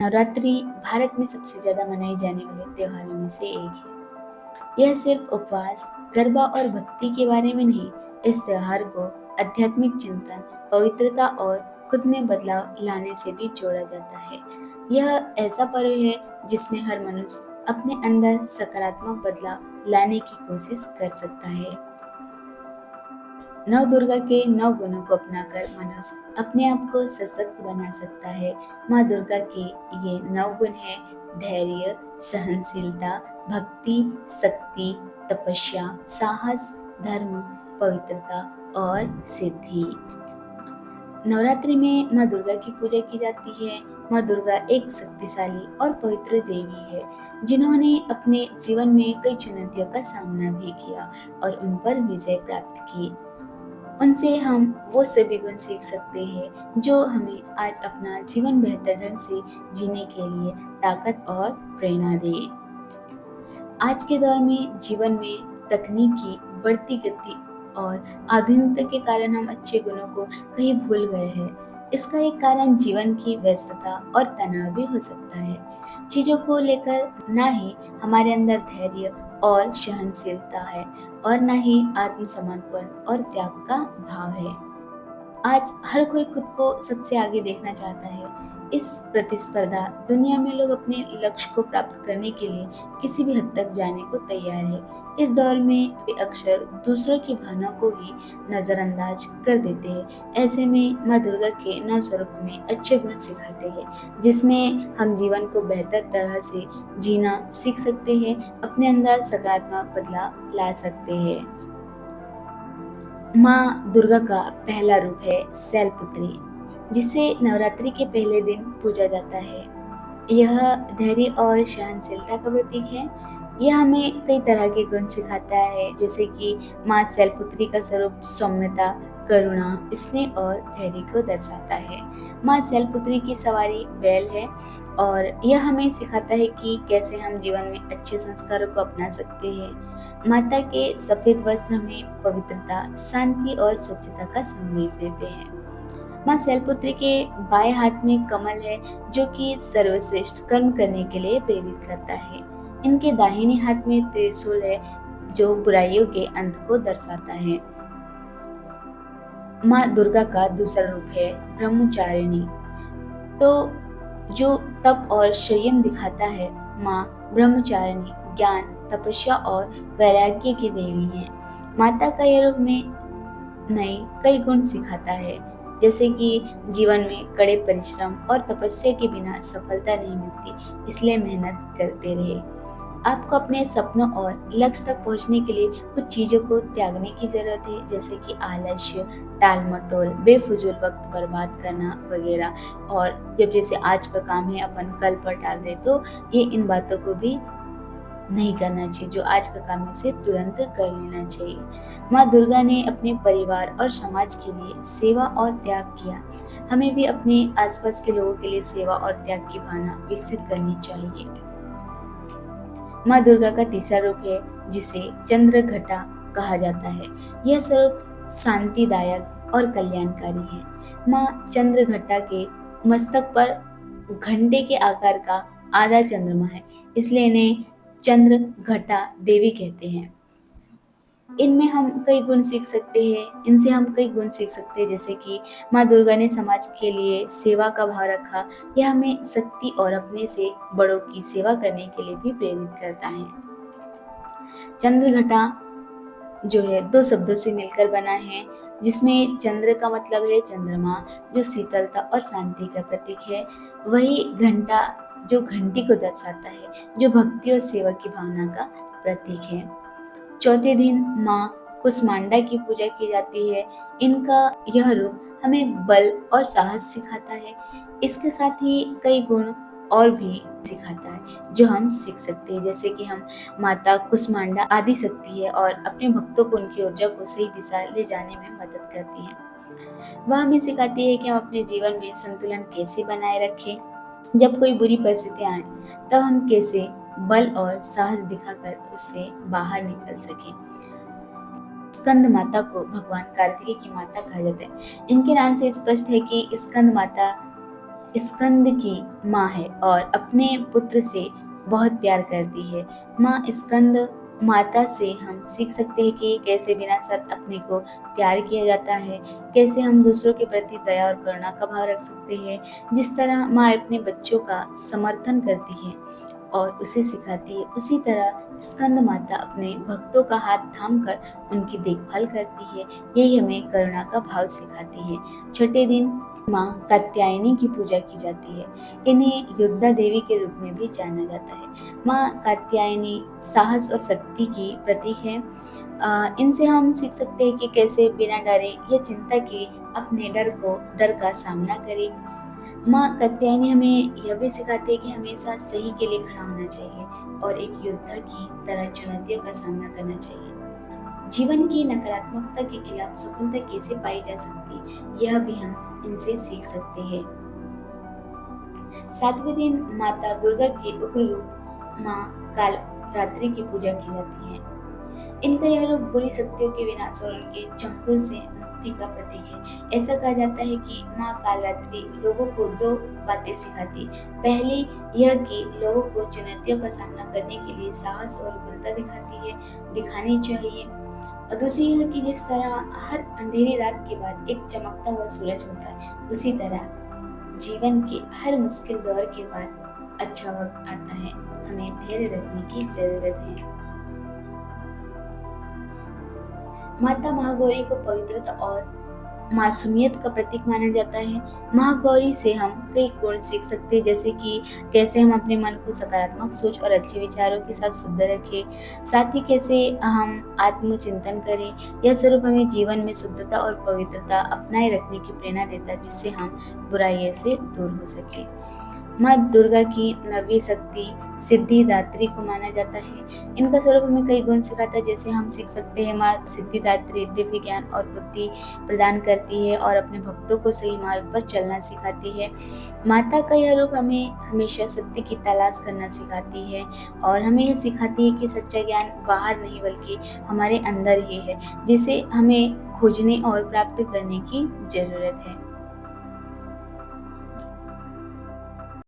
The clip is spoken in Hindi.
नवरात्रि भारत में सबसे ज़्यादा मनाई जाने वाले त्योहारों में से एक है। यह सिर्फ उपवास, गरबा और भक्ति के बारे में नहीं, इस त्योहार को आध्यात्मिक चिंतन, पवित्रता और खुद में बदलाव लाने से भी जोड़ा जाता है। यह ऐसा पर्व है जिसमें हर मनुष्य अपने अंदर सकारात्मक बदलाव लाने की कोशिश कर सकता है। नव दुर्गा के 9 गुणों को अपनाकर मनुष्य अपने आप को सशक्त बना सकता है। माँ दुर्गा के ये 9 गुण हैं: धैर्य, सहनशीलता, भक्ति, शक्ति, तपस्या, साहस, धर्म, पवित्रता और सिद्धि। नवरात्रि में माँ दुर्गा की पूजा की जाती है। माँ दुर्गा एक शक्तिशाली और पवित्र देवी है, जिन्होंने अपने जीवन में कई चुनौतियों का सामना भी किया और उन पर विजय प्राप्त की। उनसे हम वो सभी गुण सीख सकते हैं जो हमें आज अपना जीवन बेहतर ढंग से जीने के लिए ताकत और प्रेरणा दे। आज के दौर में जीवन में तकनीक की बढ़ती गति और आधुनिकता के कारण हम अच्छे गुणों को कहीं भूल गए हैं। इसका एक कारण जीवन की व्यस्तता और तनाव भी हो सकता है। चीजों को लेकर ना ही हमारे अंदर धैर्य और सहनशीलता है और ना ही आत्मसमर्पण और त्याग का भाव है। आज हर कोई खुद को सबसे आगे देखना चाहता है। इस प्रतिस्पर्धा दुनिया में लोग अपने लक्ष्य को प्राप्त करने के लिए किसी भी हद तक जाने को तैयार है। इस दौर में वे अक्सर दूसरों की भावनाओं को ही नजरअंदाज कर देते हैं। ऐसे में माँ दुर्गा के 9 स्वरूप हमें अच्छे गुण सिखाते हैं, जिसमें हम जीवन को बेहतर तरह से जीना सीख सकते हैं, अपने अंदर सकारात्मक बदलाव ला सकते हैं। माँ दुर्गा का पहला रूप है शैलपुत्री, जिसे नवरात्रि के पहले दिन पूजा जाता है। यह धैर्य और सहनशीलता का प्रतीक है। यह हमें कई तरह के गुण सिखाता है, जैसे कि माँ शैलपुत्री का स्वरूप सौम्यता, करुणा, स्नेह और धैर्य को दर्शाता है। माँ शैलपुत्री की सवारी बैल है और यह हमें सिखाता है कि कैसे हम जीवन में अच्छे संस्कारों को अपना सकते हैं। माता के सफेद वस्त्र हमें पवित्रता, शांति और स्वच्छता का संदेश देते हैं। माँ शैलपुत्री के बाएं हाथ में कमल है, जो कि सर्वश्रेष्ठ कर्म करने के लिए प्रेरित करता है। इनके दाहिने हाथ में त्रिशूल है, जो बुराइयों के अंत को दर्शाता है। माँ दुर्गा का दूसरा रूप है ब्रह्मचारिणी, तो जो तप और संयम दिखाता है। माँ ब्रह्मचारिणी ज्ञान, तपस्या और वैराग्य की देवी है। माता का यह रूप में नए कई गुण सिखाता है, जैसे कि जीवन में कड़े परिश्रम और तपस्या के बिना सफलता नहीं मिलती, इसलिए मेहनत करते रहे। आपको अपने सपनों और लक्ष्य तक पहुंचने के लिए कुछ चीजों को त्यागने की जरूरत है, जैसे कि आलस्य, टाल मटोल, बेफिजूल वक्त बर्बाद करना वगैरह। और जब जैसे आज का काम है अपन कल पर टाल रहे, तो ये इन बातों को भी नहीं करना चाहिए। जो आज का काम है उसे तुरंत कर लेना चाहिए। माँ दुर्गा ने अपने परिवार और समाज के लिए सेवा और त्याग किया। हमें भी अपने आसपास के लोगों के लिए सेवा और त्याग की भावना विकसित करनी चाहिए। माँ दुर्गा का तीसरा रूप है, जिसे चंद्र घटा कहा जाता है। यह स्वरूप शांतिदायक और कल्याणकारी है। माँ चंद्र घटा के मस्तक पर घंटे के आकार का आधा चंद्रमा है, इसलिए इन्हें चंद्र घटा देवी कहते हैं। इनमें हम कई गुण सीख सकते हैं, इनसे हम कई गुण सीख सकते हैं, जैसे कि माँ दुर्गा ने समाज के लिए सेवा का भाव रखा। यह हमें शक्ति और अपने से बड़ों की सेवा करने के लिए भी प्रेरित करता है। चंद्र घटा जो है 2 शब्दों से मिलकर बना है, जिसमें चंद्र का मतलब है चंद्रमा, जो शीतलता और शांति का प्रतीक है। वही घंटा जो घंटी को दर्शाता है, जो भक्ति और सेवा की भावना का प्रतीक है। चौथे दिन माँ कुष्मांडा की पूजा की जाती है। इनका यह रूप हमें बल और साहस सिखाता है। इसके साथ ही कई गुण और भी सिखाता है जो हम सीख सकते हैं, जैसे कि हम माता कुष्मांडा आदि शक्ति है और अपने भक्तों को उनकी ऊर्जा को सही दिशा ले जाने में मदद करती है। वह हमें सिखाती है कि हम अपने जीवन में संतुलन कैसे बनाए रखें। जब कोई बुरी परिस्थितियां आए, तब हम कैसे बल और साहस दिखाकर उससे बाहर निकल सके। स्कंद माता को भगवान कार्तिकेय की माता कहा जाता है। इनके नाम से स्पष्ट है कि स्कंद माता स्कंद की माँ है और अपने पुत्र से बहुत प्यार करती है। माँ स्कंद माता से हम सीख सकते हैं कि कैसे बिना शर्त अपने को प्यार किया जाता है, कैसे हम दूसरों के प्रति दया और करुणा का भाव रख सकते हैं। जिस तरह माँ अपने बच्चों का समर्थन करती है और उसे सिखाती है, उसी तरह स्कंद माता अपने भक्तों का हाथ थामकर उनकी देखभाल करती है। यही हमें करुणा का भाव सिखाती है। छठे दिन माँ कात्यायनी की पूजा की जाती है। इन्हें योद्धा देवी के रूप में भी जाना जाता है। माँ कात्यायनी साहस और शक्ति की प्रतीक है। इनसे हम सीख सकते हैं कि कैसे बिना डरे या चिंता के अपने डर का सामना करें। माँ कात्यायनी हमें यह भी सिखाती है कि हमेशा सही के लिए खड़ा होना चाहिए और एक योद्धा की तरह चुनौतियों का सामना करना चाहिए। जीवन की नकारात्मकता के खिलाफ सफलता कैसे पाई जा सकती, यह भी हम इनसे सीख सकते हैं। सातवें दिन माता दुर्गा के उग्र रूप माँ काल रात्रि की पूजा की जाती है। इनका यह रूप बुरी शक्तियों के विनाश और उनके चंगुल से मुक्ति का प्रतीक है। ऐसा कहा जाता है कि माँ कालरात्रि लोगों को दो बातें सिखाती। पहली यह कि लोगों को चुनौतियों का सामना करने के लिए साहस और उग्रता दिखानी चाहिए। और दूसरी यह कि जिस तरह हर अंधेरी रात के बाद एक चमकता हुआ सूरज होता है, उसी तरह जीवन के हर मुश्किल दौर के बाद अच्छा वक्त आता है। हमें धैर्य रखने की जरूरत है। माता महागौरी को पवित्रता और मासूमियत का प्रतीक माना जाता है। महागौरी से हम कई गुण सीख सकते हैं, जैसे कि कैसे हम अपने मन को सकारात्मक सोच और अच्छे विचारों के साथ शुद्ध रखें, साथ ही कैसे हम आत्मचिंतन करें। यह स्वरूप हमें जीवन में शुद्धता और पवित्रता अपनाए रखने की प्रेरणा देता है, जिससे हम बुराइयों से दूर हो सके। माँ दुर्गा की नवी शक्ति सिद्धिदात्री को माना जाता है। इनका स्वरूप हमें कई गुण सिखाता है, जैसे हम सीख सकते हैं माँ सिद्धिदात्री दिव्य ज्ञान और बुद्धि प्रदान करती है और अपने भक्तों को सही मार्ग पर चलना सिखाती है। माता का यह रूप हमें हमेशा सत्य की तलाश करना सिखाती है और हमें यह सिखाती है कि सच्चा ज्ञान बाहर नहीं बल्कि हमारे अंदर ही है, जिसे हमें खोजने और प्राप्त करने की जरूरत है।